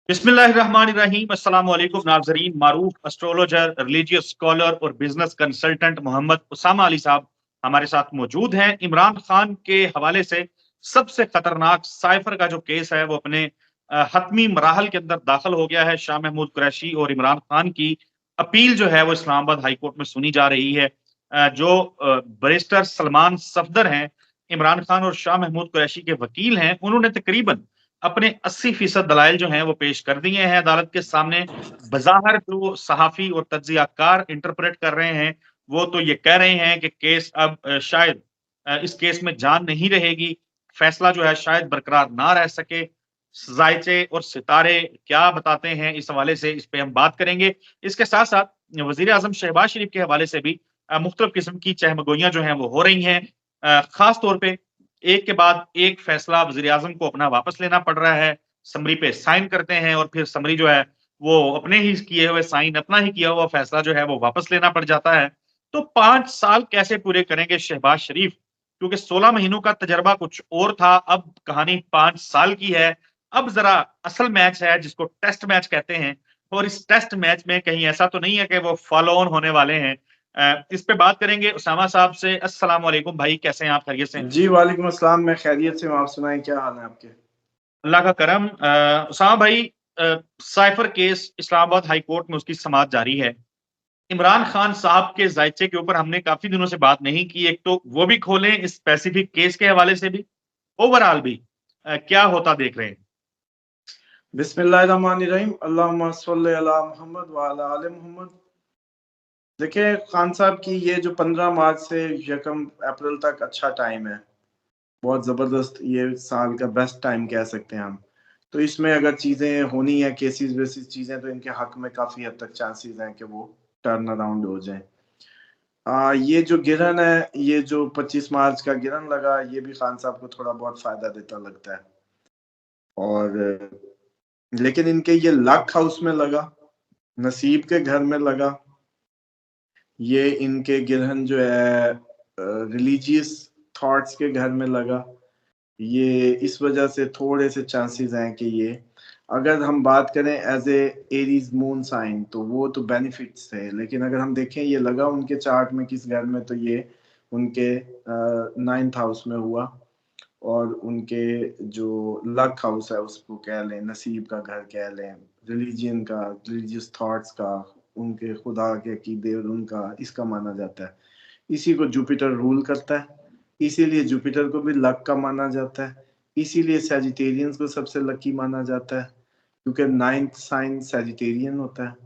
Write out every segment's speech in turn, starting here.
बिस्मिल्लाहिर्रहमानिर्रहीम। अस्सलाम वालेकुम नाज़रीन। मारूफ एस्ट्रोलॉजर, रिलीजियस स्कॉलर और बिजनेस कंसल्टेंट मोहम्मद उसामा अली साहब हमारे साथ मौजूद हैं। इमरान खान के हवाले से सबसे खतरनाक साइफर का जो केस है वो अपने हतमी मराहल के अंदर दाखिल हो गया है। शाह महमूद कुरैशी और इमरान खान की अपील जो है वो इस्लामाबाद हाई कोर्ट में सुनी जा रही है। जो बैरिस्टर सलमान सफदर हैं, इमरान खान और शाह महमूद कुरैशी के वकील हैं, उन्होंने तकरीबन अपने 80% दलाइल जो हैं वो पेश कर दिए हैं अदालत के सामने। बज़ाहिर जो सहाफ़ी और तज्ज़ियाकार इंटरप्रेट कर रहे हैं, वो तो ये कह रहे हैं कि केस अब शायद इस केस में जान नहीं रहेगी, फैसला जो है शायद बरकरार ना रह सके। ज़ायचे और सितारे क्या बताते हैं इस हवाले से, इस पे हम बात करेंगे। इसके साथ-साथ वज़ीर-ए-आज़म शहबाज़ शरीफ के हवाले से भी मुख्तलिफ किस्म की चहमगोइयाँ जो हैं वो हो रही हैं। ख़ास तौर पे एक के बाद एक फैसला वज़ीर-ए-आज़म को अपना वापस लेना पड़ रहा है। समरी पे साइन करते हैं और फिर समरी जो है वो अपने ही किए हुए साइन, अपना ही किया हुआ फैसला जो है वो वापस लेना पड़ जाता है। तो 5 साल कैसे पूरे करेंगे शहबाज़ शरीफ? क्योंकि 16 महीनों का तजर्बा कुछ और था, अब कहानी 5 साल की है। अब ज़रा असल मैच है जिसको टेस्ट मैच कहते हैं, और इस टेस्ट मैच में कहीं ऐसा तो नहीं है कि वो फॉलो ऑन होने वाले हैं। इस पे बात करेंगे उसामा साहब से। अस्सलाम वालेकुम भाई, कैसे हैं आप? खैरियत से हैं? जी, वालेकुम अस्सलाम। मैं खैरियत से हूँ, आप सुनाएँ क्या हाल है आपके? अल्लाह का करम। उसामा भाई, cipher case Islamabad high court में उसकी समाअत जारी है। इमरान खान साहब के जायचे के ऊपर हमने काफ़ी दिनों से बात नहीं की। एक तो वो भी खोलें इस स्पेसिफिक केस के हवाले से भी, ओवरऑल भी क्या होता देख रहे हैं? बिस्मिल्लाहिर्रहमानिर्रहीम, अल्लाहुम्मा सल्लि अला मुहम्मद व अला आले मुहम्मद। देखिए, खान साहब की ये जो 15 मार्च से 1 अप्रैल तक अच्छा टाइम है। बहुत ज़बरदस्त, ये साल का बेस्ट टाइम कह सकते हैं हम। तो इसमें अगर चीज़ें होनी है, केसेज़ वेसेज़ चीज़ें, तो इनके हक में काफ़ी हद तक चांसेज़ हैं कि वो टर्न अराउंड हो जाएँ। ये जो गिरन है, ये जो 25 मार्च का गिरन लगा, ये भी खान साहब को थोड़ा बहुत फ़ायदा देता लगता है। और लेकिन इनके ये लक हाउस में लगा, नसीब के घर में लगा। ये इनके गिरहन जो है रिलीजियस थॉट्स के घर में लगा। ये इस वजह से थोड़े से चांसेस हैं कि ये, अगर हम बात करें as a Aries moon sign, तो वो तो बेनिफिट्स है। लेकिन अगर हम देखें ये लगा उनके चार्ट में किस घर में, तो ये उनके 9th हाउस में हुआ। और उनके जो लक हाउस है उसको कह लें, नसीब का घर कह लें, रिलीजन का, रिलीजियस थॉट्स का, उनके खुदा के अकीदे और उनका, इसका माना जाता है। इसी को जुपिटर रूल करता है, इसीलिए जुपिटर को भी लक का माना जाता है। इसीलिए सैजिटेरियंस को सबसे लकी माना जाता है, क्योंकि 9th साइन सैजिटेरियन होता है।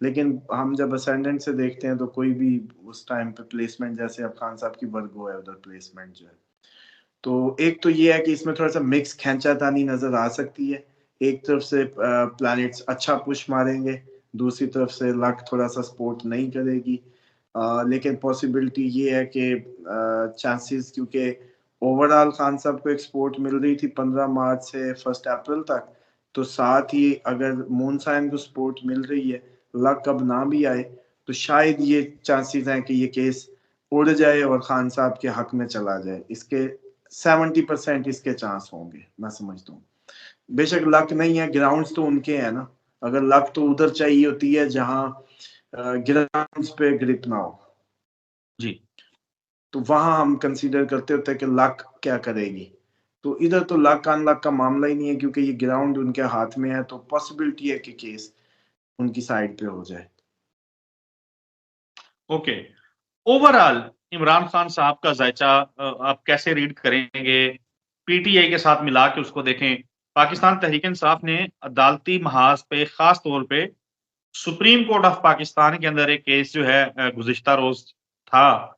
लेकिन हम जब असेंडेंट से देखते हैं तो कोई भी उस टाइम पे प्लेसमेंट, जैसे अब खान साहब की वर्गो है, उधर प्लेसमेंट जो है, तो एक तो ये है कि इसमें थोड़ा-सा मिक्स खींचातानी नज़र आ सकती है। एक तरफ से प्लैनेट्स अच्छा पुश मारेंगे, दूसरी तरफ से लक थोड़ा-सा सपोर्ट नहीं करेगी। लेकिन पॉसिबिलिटी ये है कि चांसेस, क्योंकि ओवरऑल खान साहब को एक सपोर्ट मिल रही थी 15 मार्च से 1 अप्रैल तक, तो साथ ही अगर मून साइन को सपोर्ट मिल रही है, लक अब ना भी आए, तो शायद ये चांसेस हैं कि ये केस उड़ जाए और खान साहब के हक में चला जाए। इसके 70% इसके चांस होंगे, मैं समझता हूँ। बेशक लक नहीं है, ग्राउंड्स तो उनके हैं ना। अगर लक तो उधर चाहिए होती है जहाँ ग्राउंड्स पे ग्रिप ना हो, जी। तो वहां हम कंसीडर करते होते हैं कि लक क्या करेगी। तो इधर तो लक अनलक का मामला ही नहीं है, क्योंकि ये ग्राउंड उनके हाथ में है, तो पॉसिबिलिटी है कि केस उनकी साइड पे हो जाए। ओके। ओवरऑल इमरान खान साहब का जायचा आप कैसे रीड करेंगे? पीटीआई के साथ मिला के उसको देखें। पाकिस्तान तहरीक इंसाफ ने अदालती महाज पे खास तौर पे सुप्रीम कोर्ट ऑफ पाकिस्तान के अंदर एक केस जो है गुज़िश्ता रोज़ था,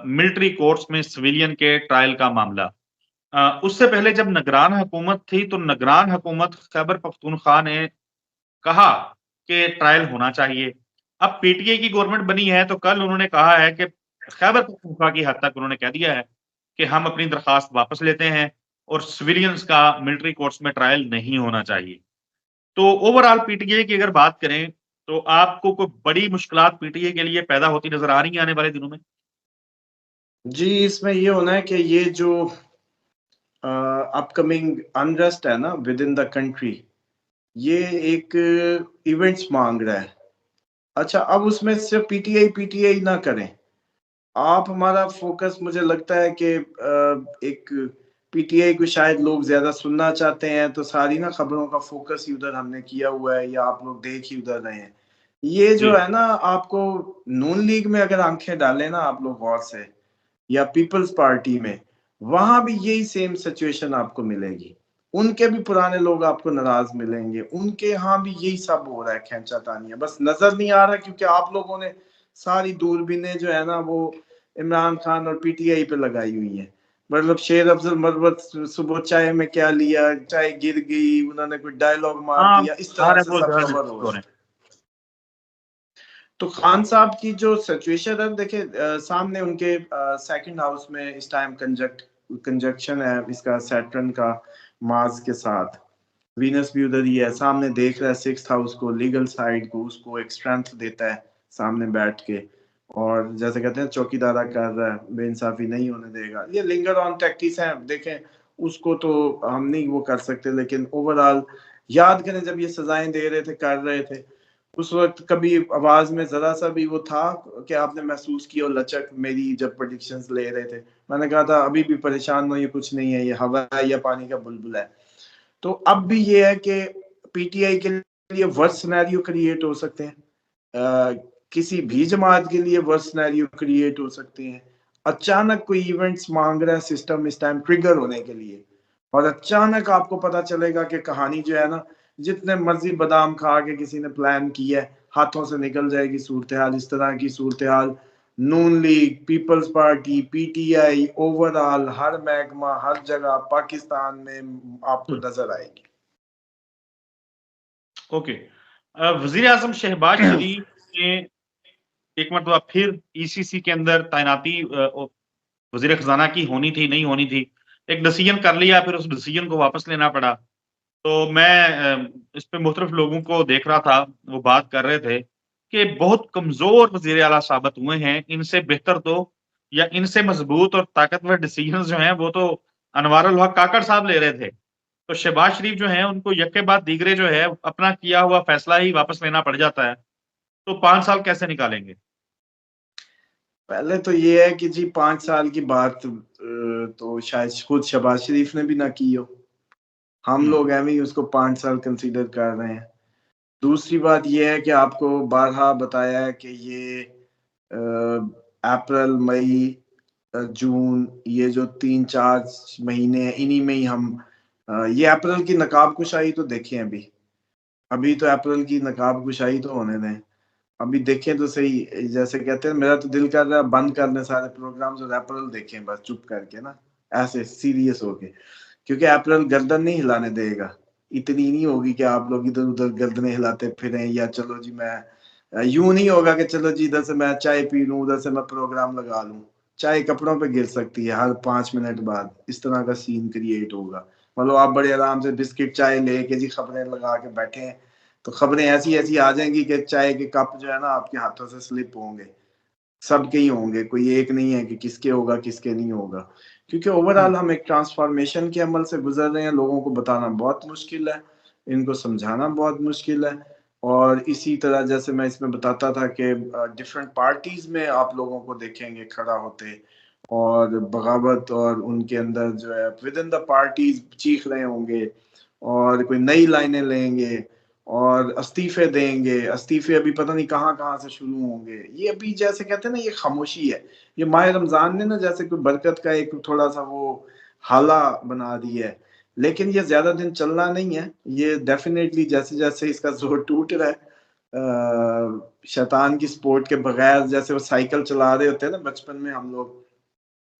मिलिट्री कोर्ट्स में सिविलियन के ट्रायल का मामला। उससे पहले जब निगरान हुकूमत थी, तो निगरान हुकूमत खैबर पख्तूनख्वा ने कहा कि ट्रायल होना चाहिए। अब पीटीआई की गवर्नमेंट बनी है, तो कल उन्होंने कहा है कि खैबर पख्तूनख्वा की हद तक उन्होंने कह दिया है कि हम अपनी दरखास्त वापस लेते हैं और सिविलियंस का मिलिट्री कोर्ट्स में ट्रायल नहीं होना चाहिए। तो ओवरऑल पीटीआई की अगर बात करें, तो आपको कोई बड़ी मुश्किलात पीटीआई के लिए पैदा होती नज़र आ रही हैं आने वाले दिनों में? जी, इसमें ये होना है कि ये जो अपकमिंग अनरेस्ट है ना विद इन द कंट्री, ये एक इवेंट्स मांग रहा है। अच्छा, अब उसमें सिर्फ पीटीआई ना करें आप। हमारा फोकस मुझे लगता है कि एक पीटीआई को शायद लोग ज्यादा सुनना चाहते हैं, तो सारी ना खबरों का फोकस ही उधर हमने किया हुआ है, या आप लोग देख ही उधर रहे हैं। ये जो जी है ना, आपको नून लीग में अगर आंखें डालें ना आप लोग गौर से, या पीपल्स पार्टी में, वहां भी यही सेम सिचुएशन आपको मिलेगी। उनके भी पुराने लोग आपको नाराज मिलेंगे, उनके यहाँ भी यही सब हो रहा है, खींचातानियां। बस नजर नहीं आ रहा क्योंकि आप लोगों ने सारी दूरबीनें जो है ना वो इमरान खान और पीटीआई पे लगाई हुई है। मतलब शेर अफजल मरवत सुबह चाय में क्या लिया, चाय गिर गई, उन्होंने कोई डायलॉग मार हाँ, दिया, इस तरह सारे से वो सब जो है कवर हो डिस्कस हो रहा रहे है। हैं। तो खान साहब की जो सिचुएशन है, देखिए सामने उनके सेकंड हाउस में इस टाइम कंजक्शन है इसका सैटर्न का मार्स के साथ। वीनस भी उधर ही है, सामने देख रहा है सिक्स्थ हाउस को, लीगल साइड को, उसको एक स्ट्रेंथ देता है सामने बैठ के। और जैसे कहते हैं चौकीदारा कर रहा है, बेइंसाफी नहीं होने देगा। ये लिंगर ऑन टैक्टिस है, देखें उसको तो हम नहीं वो कर सकते, लेकिन ओवरऑल याद करें जब ये सजाएं दे रहे थे, कर रहे थे, उस वक्त कभी आवाज में जरा सा भी वो था कि आपने महसूस किया लचक मेरी जब प्रेडिक्शंस ले रहे थे? मैंने कहा था अभी भी परेशान हो, ये कुछ नहीं है, ये हवा है या पानी का बुलबुला है। तो अब भी ये है कि पीटीआई के लिए वर्स्ट सिनेरियो क्रिएट हो सकते हैं, किसी भी जमात के लिए वर्स्ट सिनेरियो क्रिएट हो सकते हैं। अचानक कोई इवेंट्स मांग रहा है सिस्टम इस टाइम ट्रिगर होने के लिए, और अचानक आपको पता चलेगा कि कहानी जो है ना, जितने मर्जी बादाम खा के किसी ने प्लान किया है, हाथों से निकल जाएगी सूरत हाल। इस तरह की सूरत हाल Noon League, People's Party, PTI, overall हर महकमा, हर जगह पाकिस्तान में आपको नजर आएगी। ओके। वजीर आजम शहबाज शरीफ ने एक मरतबा फिर ईसीसी के अंदर तैनाती वजीर खजाना की होनी थी, नहीं होनी थी, एक डिसीजन कर लिया, फिर उस डिसीजन को वापस लेना पड़ा। तो मैं इस पे मुख्तलिफ लोगों को देख रहा था, वो बात कर रहे थे कि बहुत कमजोर वजीर आला साबित हुए हैं, इनसे बेहतर तो या इनसे मजबूत और ताकतवर डिसीजन जो हैं वो तो अनवारुल हक काकड़ साहब ले रहे थे। तो शहबाज शरीफ जो है उनको यके बाद दीगरे जो है अपना किया हुआ फैसला ही वापस लेना पड़ जाता है। तो 5 साल कैसे निकालेंगे? पहले तो ये है कि जी 5 साल की बात तो शायद खुद शहबाज शरीफ ने भी ना की हो, हम हम्म। लोग एवं ही उसको 5 साल कंसीडर कर रहे हैं। दूसरी बात यह है कि आपको बारहा बताया है कि ये अप्रैल, मई, जून, ये जो 3-4 महीने हैं, इन्हीं में ही हम ये अप्रैल की नकाब कुशाई तो देखें। अभी अभी तो अप्रैल की नकाब कुशाई तो होने दें, अभी देखें तो सही। जैसे कहते हैं मेरा तो दिल कर रहा है बंद कर दें सारे प्रोग्राम्स और अप्रैल देखें बस चुप करके ना, ऐसे सीरियस होके। क्योंकि अप्रैल गर्दन नहीं हिलाने देगा, इतनी नहीं होगी कि आप लोग इधर उधर गर्दनें हिलाते फिरें, या चलो जी मैं यूं नहीं होगा कि चलो जी इधर से मैं चाय पी लूं, उधर से मैं प्रोग्राम लगा लूं। चाय कपड़ों पे गिर सकती है हर 5 मिनट बाद, इस तरह का सीन क्रिएट होगा। मतलब आप बड़े आराम से बिस्किट चाय लेके जी खबरें लगा के बैठे हैं, तो खबरें ऐसी ऐसी आ जाएंगी कि चाय के कप जो है ना आपके हाथों से स्लिप होंगे। सबके ही होंगे, कोई एक नहीं है कि किसके होगा किसके नहीं होगा। क्योंकि ओवरऑल हम एक ट्रांसफॉर्मेशन के अमल से गुजर रहे हैं, लोगों को बताना बहुत मुश्किल है, इनको समझाना बहुत मुश्किल है। और इसी तरह जैसे मैं इसमें बताता था कि डिफरेंट पार्टीज में आप लोगों को देखेंगे खड़ा होते, और बगावत, और उनके अंदर जो है विद इन द पार्टीज चीख रहे होंगे, और कोई नई लाइनें लेंगे, और इस्तीफे देंगे। इस्तीफे अभी पता नहीं कहाँ कहाँ से शुरू होंगे। ये अभी जैसे कहते हैं ना, ये खामोशी है। ये माह रमजान ने ना जैसे कोई बरकत का एक थोड़ा सा वो हाला बना दिया है, लेकिन ये ज्यादा दिन चलना नहीं है। ये डेफिनेटली जैसे जैसे इसका जोर टूट रहा है, शैतान की सपोर्ट के बगैर, जैसे वो साइकिल चला रहे होते हैं ना बचपन में हम लोग,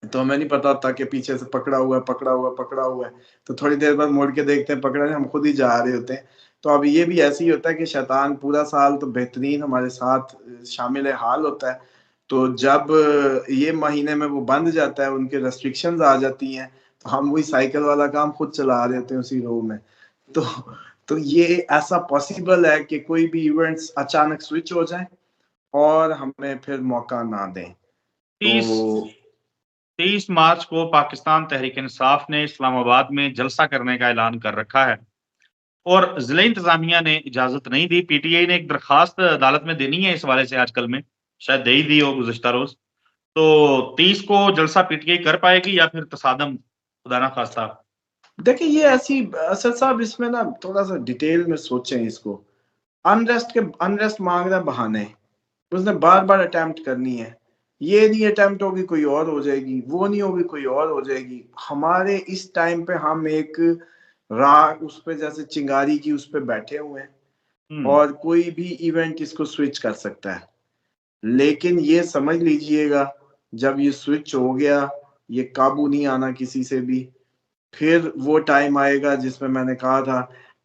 तो हमें नहीं पता होता कि पीछे से पकड़ा हुआ है, पकड़ा हुआ है, पकड़ा हुआ है। तो थोड़ी देर बाद मुड़ के देखते हैं पकड़ा नहीं, हम खुद ही जा रहे होते हैं। तो अब ये भी ऐसे ही होता है कि शैतान पूरा साल तो बेहतरीन हमारे साथ शामिल हाल होता है, तो जब ये महीने में वो बंद जाता है, उनके रेस्ट्रिक्शंस आ जाती हैं, तो हम वही साइकिल वाला काम खुद चला रहे होते हैं उसी रो में। तो तो ये ऐसा पॉसिबल है कि कोई भी इवेंट्स अचानक स्विच हो जाए और हमें फिर मौका ना दें। तीस तो 30 मार्च को पाकिस्तान तहरीक इंसाफ ने इस्लामाबाद में जलसा करने का ऐलान कर रखा है। और ज़िला इंतज़ामिया ने इजाज़त नहीं दी। पीटीआई ने एक दरख़्वास्त अदालत में देनी है इस हवाले से आजकल में, शायद दे ही दी हो गुज़िश्ता रोज़। तो 30 को जलसा पीटीआई कर पाएगी या फिर तसादम, खुदा ना ख़ास्ता? देखिए ये ऐसी असद साहब इसमें ना थोड़ा-सा डिटेल में सोचें इसको। अनरेस्ट माँग रहा है बहाने। उसने बार-बार अटेम्प्ट करनी है। ये नहीं अटेम्प्ट होगी कोई और हो जाएगी, वो नहीं होगी कोई और हो जाएगी। हमारे इस टाइम पे हम एक राह उस पे जैसे चिंगारी की उस पे बैठे हुए हैं हुँ। और कोई भी इवेंट इसको स्विच कर सकता है। लेकिन ये समझ लीजिएगा जब ये स्विच हो गया, ये काबू नहीं आना किसी से भी। फिर वो टाइम आएगा जिसमें मैंने कहा था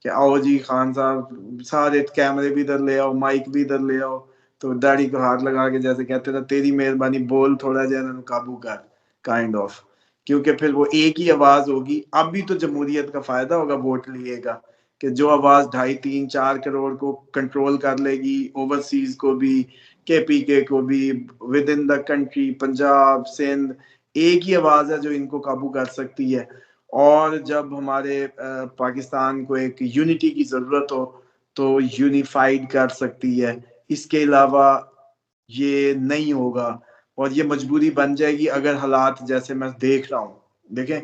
कि आओ जी खान साहब सारे कैमरे भी इधर ले आओ, माइक भी इधर ले आओ। तो दाढ़ी को हाथ लगा के जैसे कहते थे तेरी मेहरबानी बोल थोड़ा जा इन्हैं काबू कर, काइंड ऑफ। क्योंकि फिर वो एक ही आवाज़ होगी। अब भी तो जमहूरियत का फ़ायदा होगा वोट लिएगा कि जो आवाज़ 2.5, 3, 4 करोड़ को कंट्रोल कर लेगी, ओवरसीज़ को भी, केपीके को भी, within the country Punjab, Sindh, एक ही आवाज़ है जो इनको काबू कर सकती है। और जब हमारे पाकिस्तान को एक यूनिटी की ज़रूरत हो, तो यूनिफाइड कर सकती है। इसके अलावा ये नहीं होगा और ये मजबूरी बन जाएगी अगर हालात जैसे मैं देख रहा हूँ। देखें,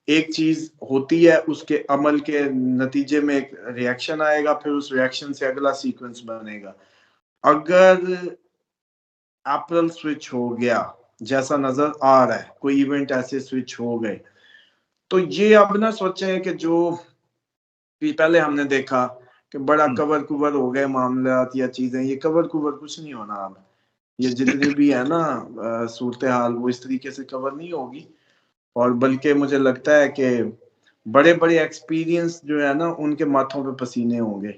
एक चीज़ होती है, उसके अमल के नतीजे में एक रिएक्शन आएगा, फिर उस रिएक्शन से अगला सीक्वेंस बनेगा। अगर अप्रैल स्विच हो गया, जैसा नज़र आ रहा है, कोई इवेंट ऐसे स्विच हो गए, तो ये अब ना सोचें कि जो कि पहले हमने देखा कि बड़ा हुँ। कवर-कुवर हो गए मामलात या चीज़ें, ये कवर-कुवर कुछ नहीं होना अब। ये जितनी भी है ना सूरत-ए-हाल वो इस तरीके से कवर नहीं होगी और बल्कि मुझे लगता है कि बड़े-बड़े एक्सपीरियंस जो है ना उनके माथों पे पसीने होंगे।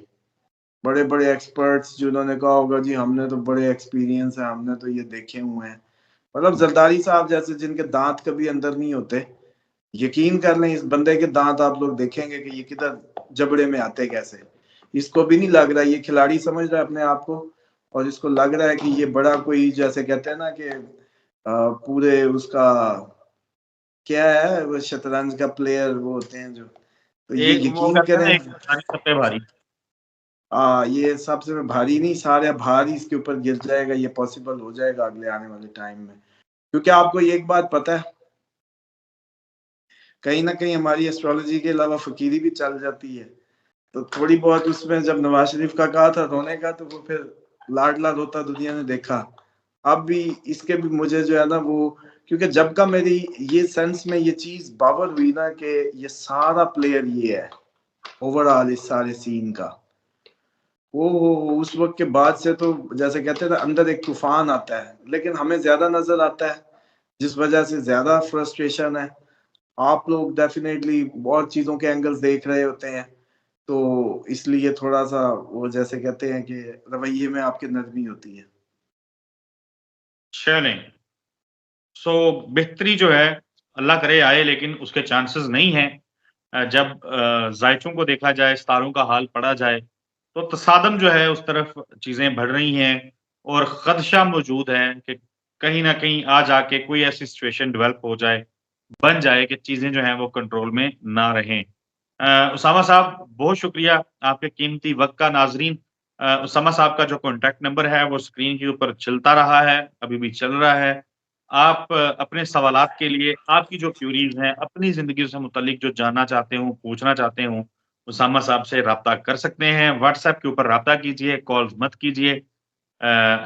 बड़े-बड़े एक्सपर्ट्स जिन्होंने कहा होगा जी हमने तो बड़े एक्सपीरियंस है, हमने तो ये देखे हुए हैं। मतलब ज़रदारी साहब जैसे जिनके दाँत कभी अंदर नहीं होते, यकीन कर लें इस बंदे के दाँत आप लोग देखेंगे कि ये किधर जबड़े में आते कैसे। इसको भी नहीं लग रहा है, ये खिलाड़ी समझ रहा है अपने आप को और इसको लग रहा है कि ये बड़ा कोई जैसे कहते हैं ना कि पूरे उसका क्या है वो शतरंज का प्लेयर वो होते हैं जो, तो ये एक वो यकीन कहते हैं ना, करें एक भारी सब पे भारी। ये सबसे भारी नहीं सारे भार ही इसके ऊपर गिर जाएगा, ये पॉसिबल हो जाएगा अगले आने वाले टाइम में। क्योंकि आपको ये एक बात पता है, कहीं न कहीं हमारी एस्ट्रोलॉजी के अलावा फ़कीरी भी चल जाती है। तो थोड़ी बहुत उसमें जब नवाज़ शरीफ का कहा था रोने का, तो वो फिर लाडला रोता दुनिया ने देखा। अब भी इसके भी मुझे जो है ना वो क्योंकि जब का मेरी ये सेंस में ये चीज़ बावर हुई ना कि ये सारा प्लेयर ये है, ओवरऑल इस सारे सीन का। उस वक़्त के बाद से तो जैसे कहते हैं ना अंदर एक तूफ़ान आता है, लेकिन हमें ज़्यादा नज़र आता है, जिस वज़ह से ज़्यादा फ्रस्ट्रेशन है। आप लोग डेफ़िनेटली बहुत चीज़ों के एंगल्स देख रहे होते हैं, तो इसलिए थोड़ा-सा वो जैसे कहते हैं कि रवैये में आपकी नरमी होती है। चलें। सो बेहतरी जो है अल्लाह करे आए लेकिन उसके चांसेस नहीं हैं। जब ज़ायतून को देखा जाए, सितारों का हाल पढ़ा जाए, तो तसादम जो है उस तरफ चीज़ें बढ़ रही हैं और ख़दशा मौजूद है कि कहीं न कहीं आ जाके कोई ऐसी सिचुएशन डेवलप हो जाए, बन जाए कि चीज़ें जो हैं वो कंट्रोल में ना रहें। उसामा साहब बहुत शुक्रिया आपके कीमती वक़्त का। नाज़रीन, उसामा साहब का जो कॉन्टैक्ट नंबर है वो स्क्रीन के ऊपर चलता रहा है, अभी भी चल रहा है। आप अपने सवालात के लिए आपकी जो क्वेरीज़ हैं, अपनी ज़िंदगी से मुतल्लिक जो जानना चाहते हो, पूछना चाहते हो, उसामा साहब से राब्ता कर सकते हैं। व्हाट्सएप के ऊपर राब्ता कीजिए, कॉल्स मत कीजिए।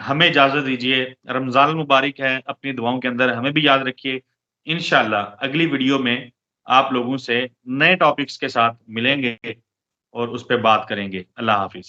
हमें इजाज़त दीजिए। रमज़ान मुबारक है, अपनी दुआओं के अंदर हमें भी याद रखिए। इंशाअल्लाह अगली वीडियो में आप लोगों से नए टॉपिक्स के साथ मिलेंगे और उस पे बात करेंगे। अल्लाह हाफ़िज़।